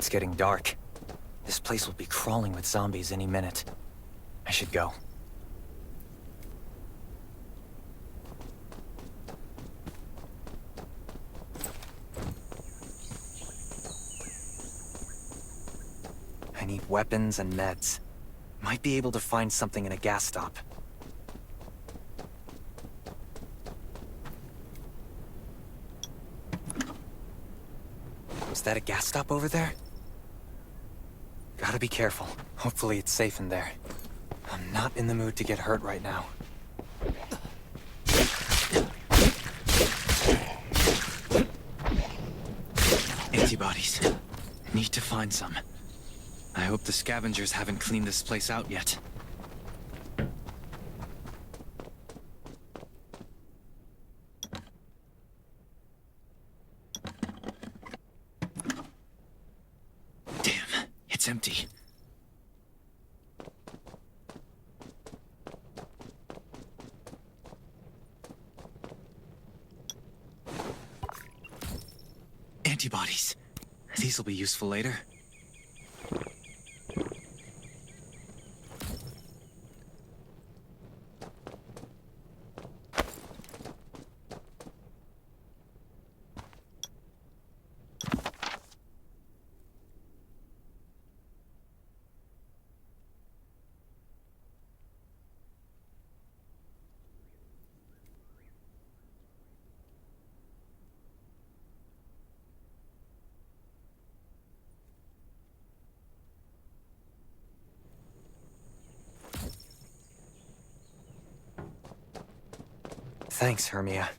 It's getting dark. This place will be crawling with zombies any minute. I should go. I need weapons and meds. Might be able to find something in a gas stop. Is that a gas stop over there? Gotta be careful. Hopefully it's safe in there. I'm not in the mood to get hurt right now. Antibodies. Need to find some. I hope the scavengers haven't cleaned this place out yet. Damn, it's empty. Antibodies. These will be useful later. Thanks, Hermia.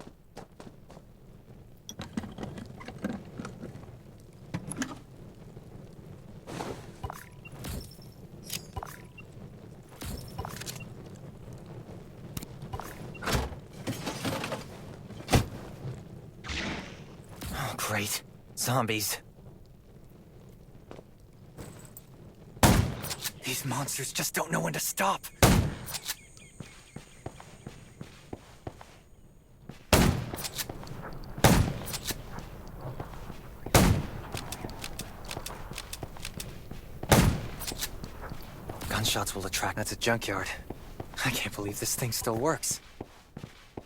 Oh, great. Zombies. These monsters just don't know when to stop. Gunshots will attract. That's a junkyard. I can't believe this thing still works.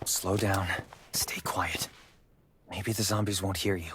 Slow down. Stay quiet. Maybe the zombies won't hear you.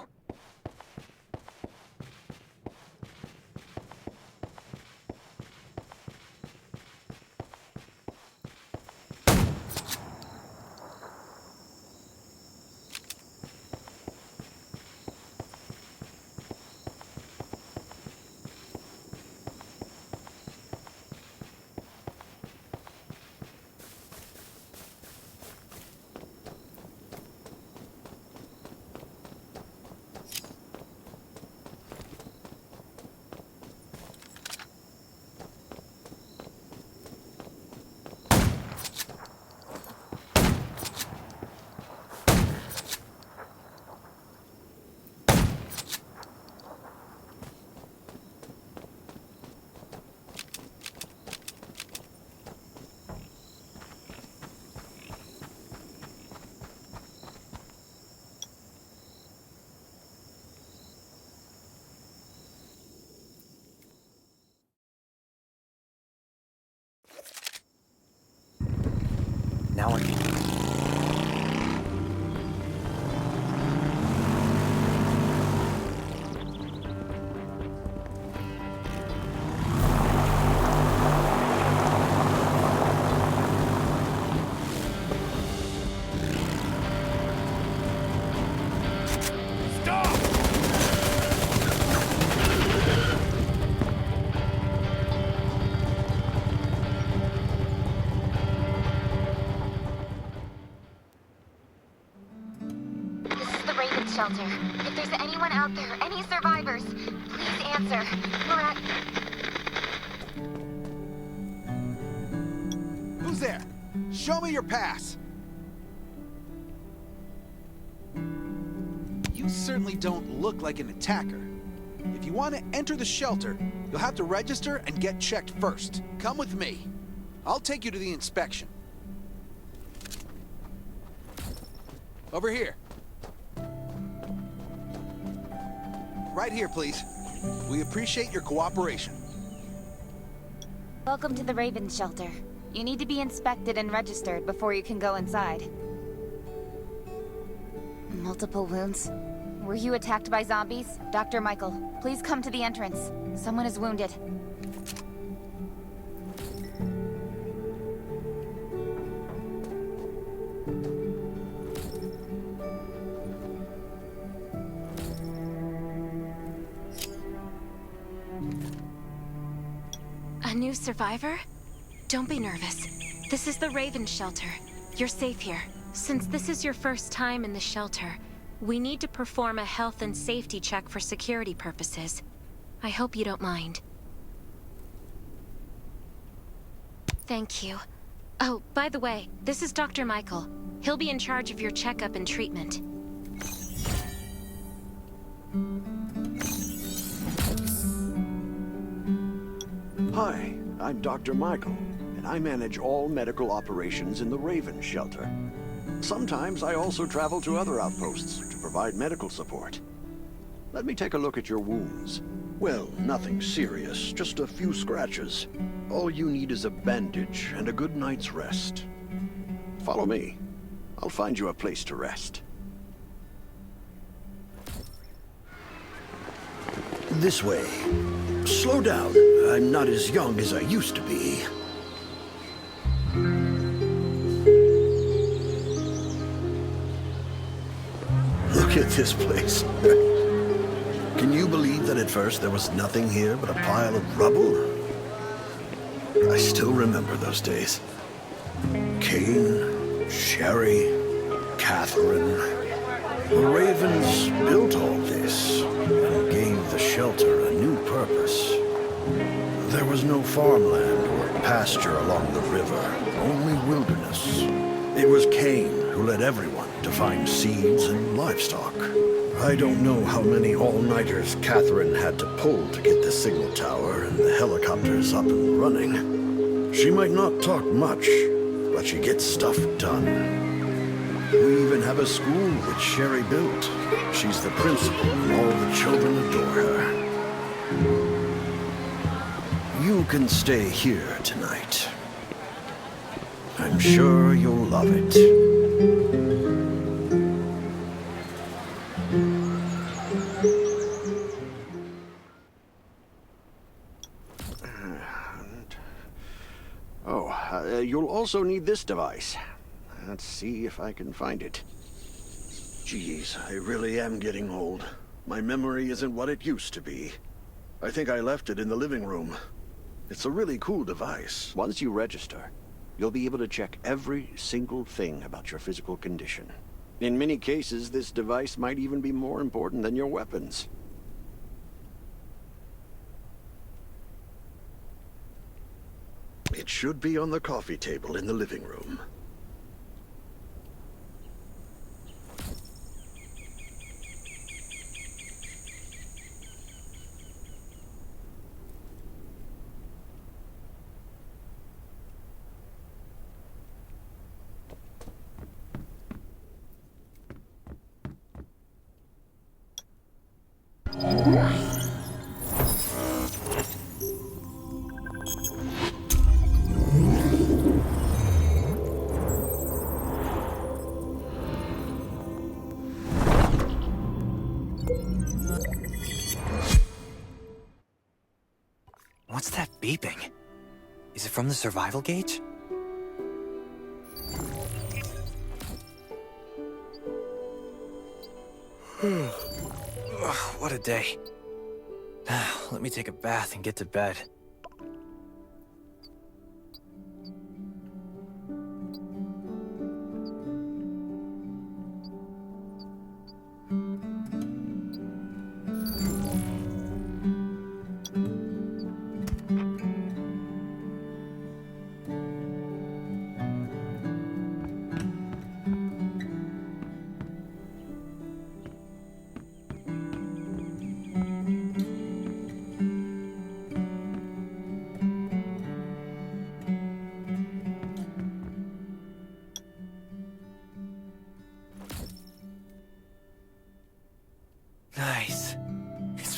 Now I can... Shelter. If there's anyone out there, any survivors, please answer. We're at... Who's there? Show me your pass. You certainly don't look like an attacker. If you want to enter the shelter, you'll have to register and get checked first. Come with me. I'll take you to the inspection. Over here. Right here, please. We appreciate your cooperation. Welcome to the Raven Shelter. You need to be inspected and registered before you can go inside. Multiple wounds. Were you attacked by zombies? Dr. Michael, please come to the entrance. Someone is wounded. A new survivor? Don't be nervous. This is the Raven Shelter. You're safe here. Since this is your first time in the shelter, we need to perform a health and safety check for security purposes. I hope you don't mind. Thank you. Oh, by the way, this is Dr. Michael. He'll be in charge of your checkup and treatment. Hi, I'm Dr. Michael, and I manage all medical operations in the Raven Shelter. Sometimes I also travel to other outposts to provide medical support. Let me take a look at your wounds. Well, nothing serious, just a few scratches. All you need is a bandage and a good night's rest. Follow me. I'll find you a place to rest. This way. Slow down. I'm not as young as I used to be. Look at this place. Can you believe that at first there was nothing here but a pile of rubble? I still remember those days. Kane, Sherry, Catherine. The Ravens built all this and gave the shelter a new purpose. There was no farmland or pasture along the river, only wilderness. It was Kane who led everyone to find seeds and livestock. I don't know how many all-nighters Catherine had to pull to get the signal tower and the helicopters up and running. She might not talk much, but she gets stuff done. We even have a school which Sherry built. She's the principal, and all the children adore her. You can stay here tonight. I'm sure you'll love it. You'll also need this device. Let's see if I can find it. Geez, I really am getting old. My memory isn't what it used to be. I think I left it in the living room. It's a really cool device. Once you register, you'll be able to check every single thing about your physical condition. In many cases, this device might even be more important than your weapons. It should be on the coffee table in the living room. What's that beeping? Is it from the survival gauge? Ugh, what a day. Let me take a bath and get to bed.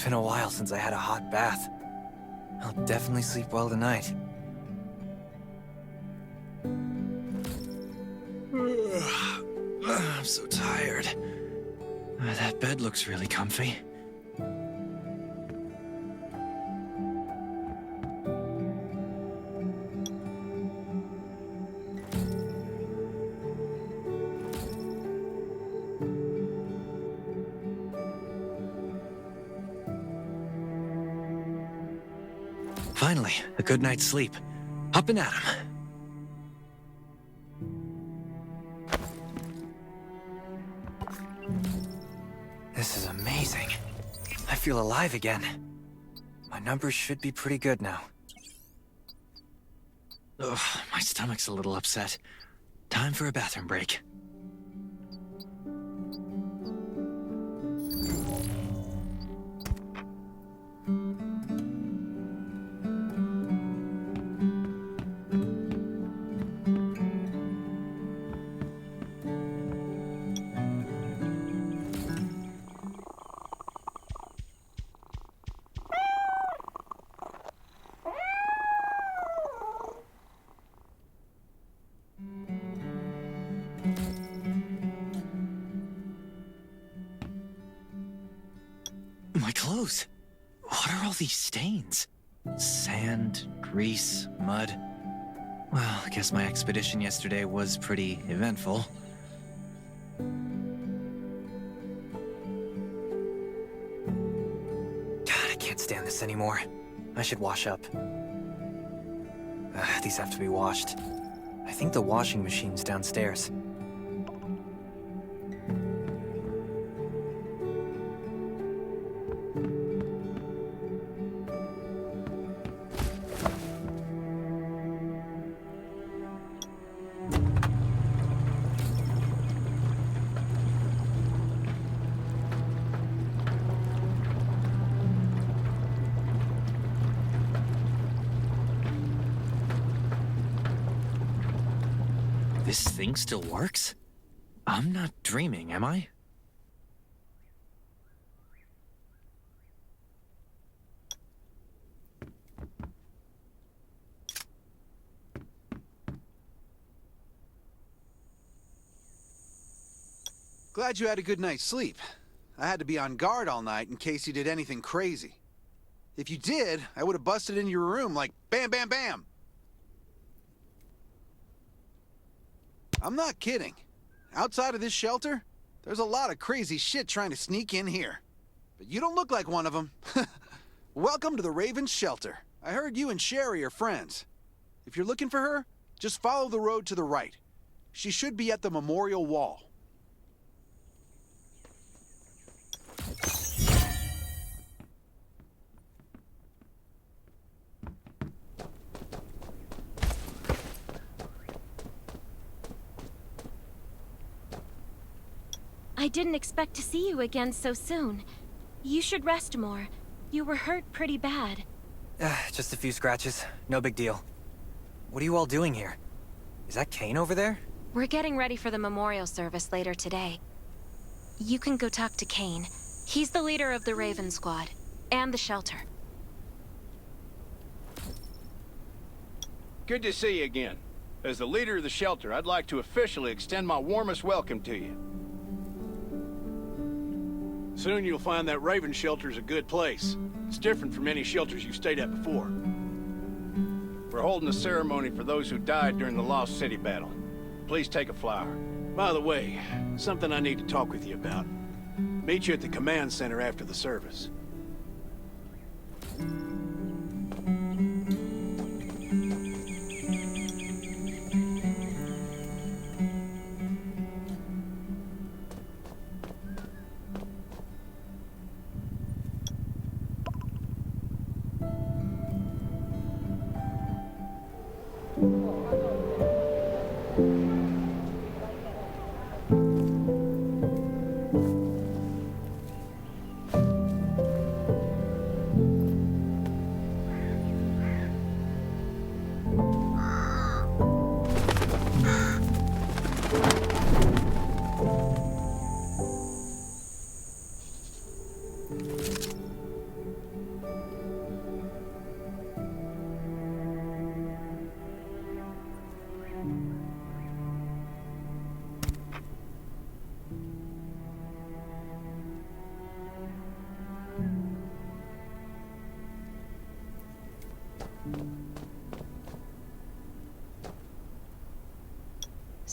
been a while since I had a hot bath. I'll definitely sleep well tonight. I'm so tired. That bed looks really comfy. Finally, a good night's sleep. Up and at 'em. This is amazing. I feel alive again. My numbers should be pretty good now. Ugh, my stomach's a little upset. Time for a bathroom break. My clothes. What are all these stains? Sand, grease, mud. Well, I guess my expedition yesterday was pretty eventful. God, I can't stand this anymore. I should wash up. These have to be washed. I think the washing machine's downstairs. This thing still works? I'm not dreaming, am I? Glad you had a good night's sleep. I had to be on guard all night in case you did anything crazy. If you did, I would have busted into your room like bam, bam, bam. I'm not kidding. Outside of this shelter, there's a lot of crazy shit trying to sneak in here. But you don't look like one of them. Welcome to the Raven's shelter. I heard you and Sherry are friends. If you're looking for her, just follow the road to the right. She should be at the memorial wall. I didn't expect to see you again so soon. You should rest more. You were hurt pretty bad. Just a few scratches. No big deal. What are you all doing here? Is that Kane over there? We're getting ready for the memorial service later today. You can go talk to Kane. He's the leader of the Raven Squad, and the shelter. Good to see you again. As the leader of the shelter, I'd like to officially extend my warmest welcome to you. Soon you'll find that Raven shelter's a good place. It's different from any shelters you've stayed at before. We're holding a ceremony for those who died during the Lost City battle. Please take a flower. By the way, something I need to talk with you about. Meet you at the command center after the service.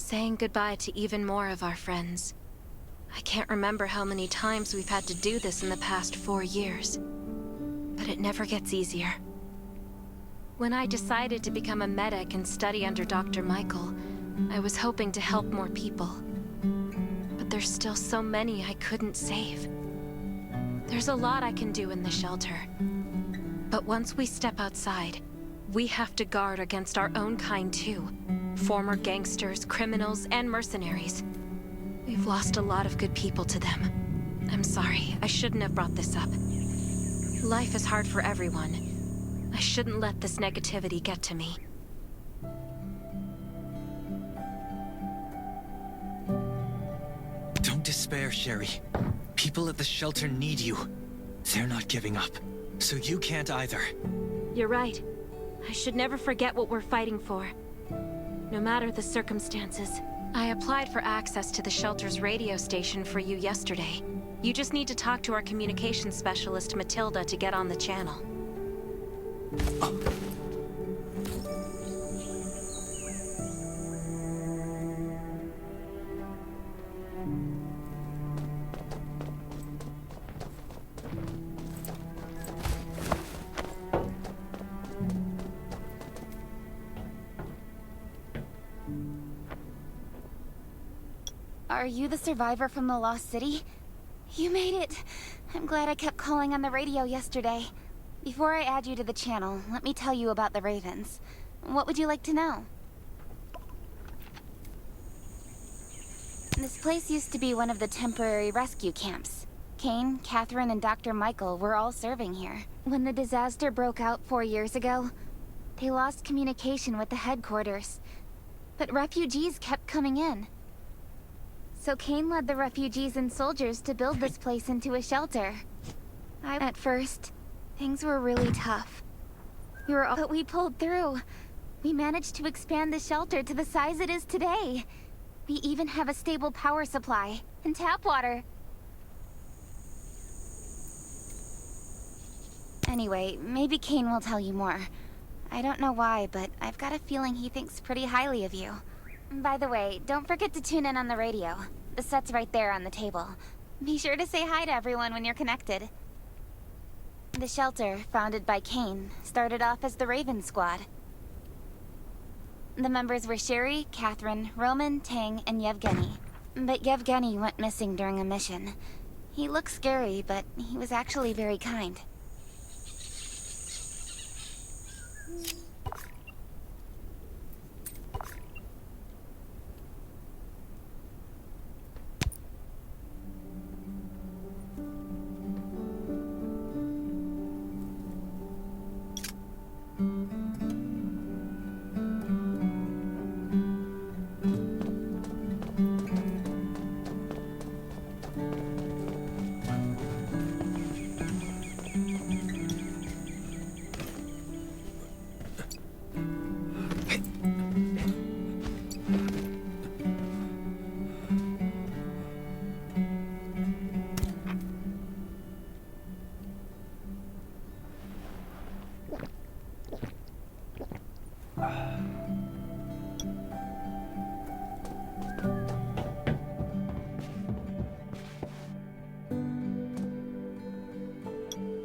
saying goodbye to even more of our friends. I can't remember how many times we've had to do this in the past 4 years. But it never gets easier. When I decided to become a medic and study under Dr. Michael, I was hoping to help more people. But there's still so many I couldn't save. There's a lot I can do in the shelter. But once we step outside, we have to guard against our own kind too. Former gangsters, criminals, and mercenaries. We've lost a lot of good people to them. I'm sorry, I shouldn't have brought this up. Life is hard for everyone. I shouldn't let this negativity get to me. Don't despair, Sherry. People at the shelter need you. They're not giving up, so you can't either. You're right. I should never forget what we're fighting for. No matter the circumstances. I applied for access to the shelter's radio station for you yesterday. You just need to talk to our communications specialist, Matilda, to get on the channel. Are you the survivor from the Lost City? You made it. I'm glad I kept calling on the radio yesterday. Before I add you to the channel, let me tell you about the Ravens. What would you like to know? This place used to be one of the temporary rescue camps. Kane, Catherine, and Dr. Michael were all serving here. When the disaster broke out 4 years ago, they lost communication with the headquarters. But refugees kept coming in. So Kane led the refugees and soldiers to build this place into a shelter. At first, things were really tough. But we pulled through. We managed to expand the shelter to the size it is today. We even have a stable power supply and tap water. Anyway, maybe Kane will tell you more. I don't know why, but I've got a feeling he thinks pretty highly of you. By the way, don't forget to tune in on the radio. The set's right there on the table. Be sure to say hi to everyone when you're connected. The shelter, founded by Kane, started off as the Raven Squad. The members were Sherry, Catherine, Roman, Tang, and Yevgeny. But Yevgeny went missing during a mission. He looked scary, but he was actually very kind.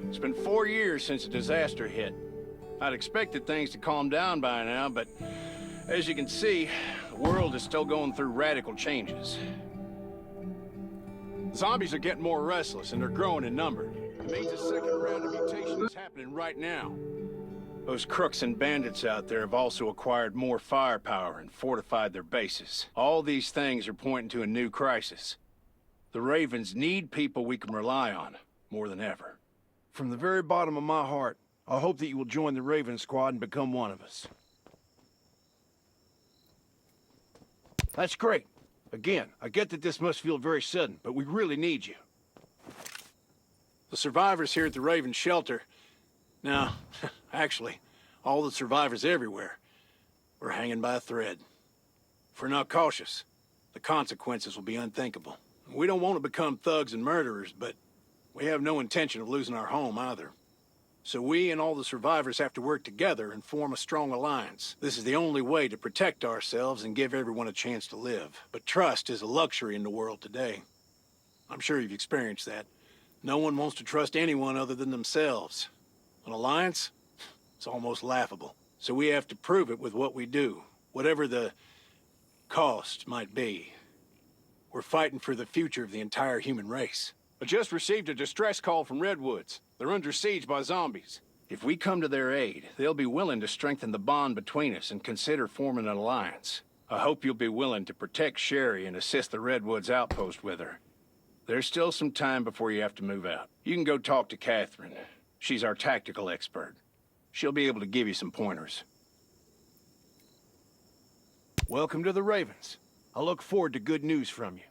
It's been 4 years since the disaster hit. I'd expected things to calm down by now, but as you can see, the world is still going through radical changes. Zombies are getting more restless, and they're growing in number. It means a second round of mutation is happening right now. Those crooks and bandits out there have also acquired more firepower and fortified their bases. All these things are pointing to a new crisis. The Ravens need people we can rely on, more than ever. From the very bottom of my heart, I hope that you will join the Raven Squad and become one of us. That's great. Again, I get that this must feel very sudden, but we really need you. The survivors here at the Raven shelter... No, actually, all the survivors everywhere. We're hanging by a thread. If we're not cautious, the consequences will be unthinkable. We don't want to become thugs and murderers, but we have no intention of losing our home either. So we and all the survivors have to work together and form a strong alliance. This is the only way to protect ourselves and give everyone a chance to live. But trust is a luxury in the world today. I'm sure you've experienced that. No one wants to trust anyone other than themselves. An alliance? It's almost laughable. So we have to prove it with what we do, whatever the cost might be. We're fighting for the future of the entire human race. I just received a distress call from Redwoods. They're under siege by zombies. If we come to their aid, they'll be willing to strengthen the bond between us and consider forming an alliance. I hope you'll be willing to protect Sherry and assist the Redwoods outpost with her. There's still some time before you have to move out. You can go talk to Catherine. She's our tactical expert. She'll be able to give you some pointers. Welcome to the Ravens. I look forward to good news from you.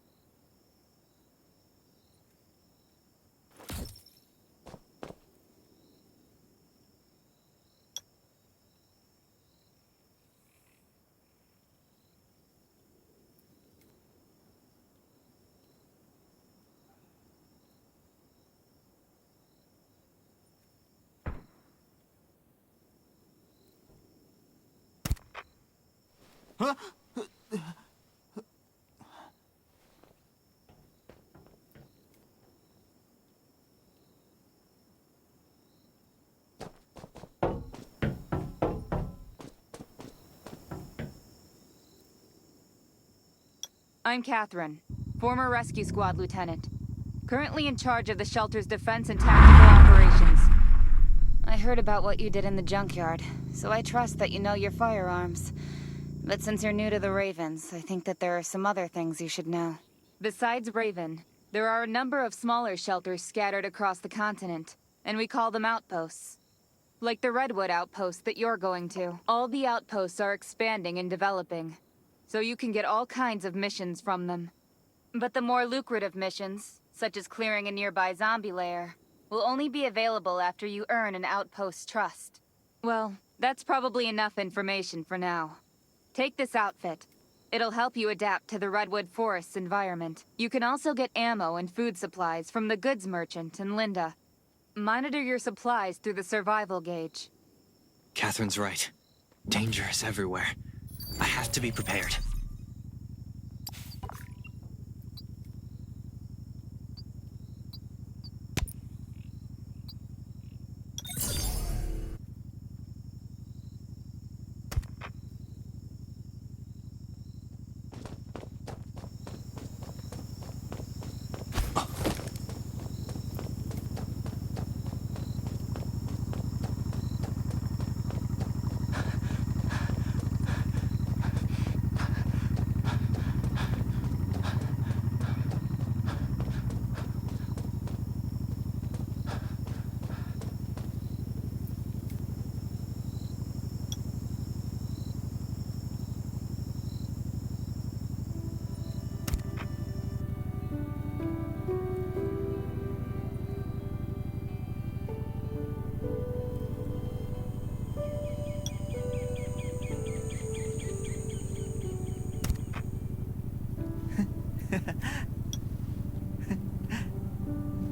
I'm Catherine, former rescue squad lieutenant. Currently in charge of the shelter's defense and tactical operations. I heard about what you did in the junkyard, so I trust that you know your firearms. But since you're new to the Ravens, I think that there are some other things you should know. Besides Raven, there are a number of smaller shelters scattered across the continent, and we call them outposts. Like the Redwood outpost that you're going to. All the outposts are expanding and developing, so you can get all kinds of missions from them. But the more lucrative missions, such as clearing a nearby zombie lair, will only be available after you earn an outpost's trust. Well, that's probably enough information for now. Take this outfit. It'll help you adapt to the Redwood Forest's environment. You can also get ammo and food supplies from the goods merchant in Linda. Monitor your supplies through the survival gauge. Catherine's right. Danger is everywhere. I have to be prepared.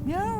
Meow.